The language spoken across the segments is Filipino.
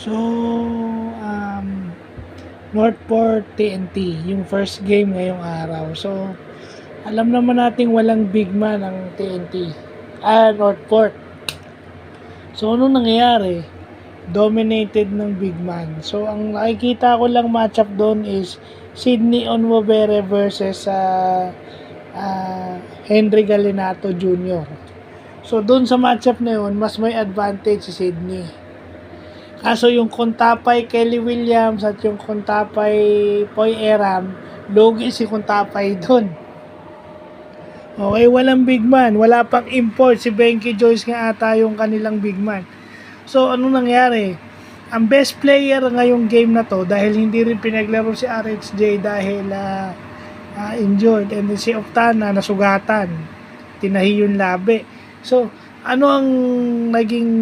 So, um, Northport TNT, yung first game ngayong araw. So, alam naman nating walang big man ang TNT. Northport. So, anong nangyayari? Dominated ng big man. So, ang nakikita ko lang matchup doon is Sydney Onwabere versus Henry Galinato Jr. So, doon sa matchup na yun, mas may advantage si Sydney. Kaso yung Kuntapay Kelly Williams at yung Kuntapay Poy Eram, logi si Kuntapay doon. Okay, walang big man. Wala pang import. Si Benky Joyce nga ata yung kanilang big man. So, anong nangyari? Ang best player ngayong game na to, dahil hindi rin pinaglaro si RHJ dahil injured, and then si Optana nasugatan. Tinahi yung labi. So, ano ang naging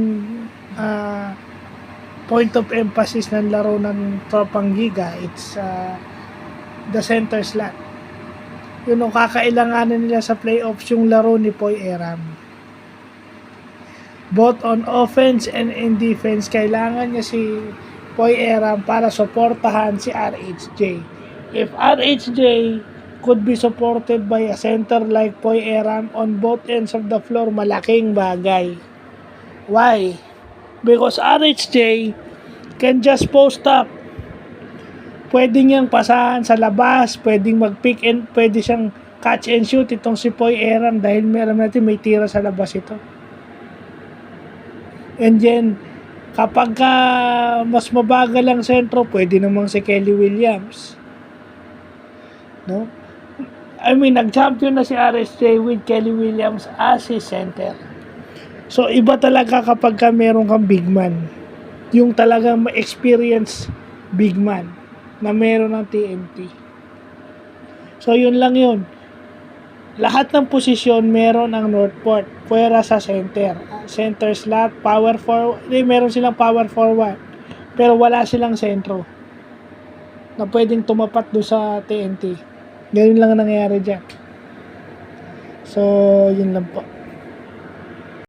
point of emphasis ng laro ng Tropang Giga? It's the center slot. Yun ang kakailanganin nila sa playoffs, yung laro ni Poy Eram. Both on offense and in defense, kailangan niya si Poy Eram para suportahan si RHJ. If RHJ could be supported by a center like Poy Eram on both ends of the floor, malaking bagay. Why? Because RHJ can just post up. Pwede niyang pasahan sa labas, pwedeng mag-pick and pwede siyang catch and shoot itong si Poy Eram dahil alam natin may tira sa labas ito. And then, kapag mas mabagal ang sentro, pwede namang si Kelly Williams. No? I mean, nag-champion na si RSJ with Kelly Williams as his center. So, iba talaga kapag meron kang big man. Yung talagang ma-experience big man na meron ng TNT. So, yun lang yun. Lahat ng posisyon meron ang Northport. Pwera sa center. Center slot, power forward. Meron silang power forward. Pero wala silang sentro na pwedeng tumapat doon sa TNT. Ganun lang ang nangyayari dyan. So, yun lang po.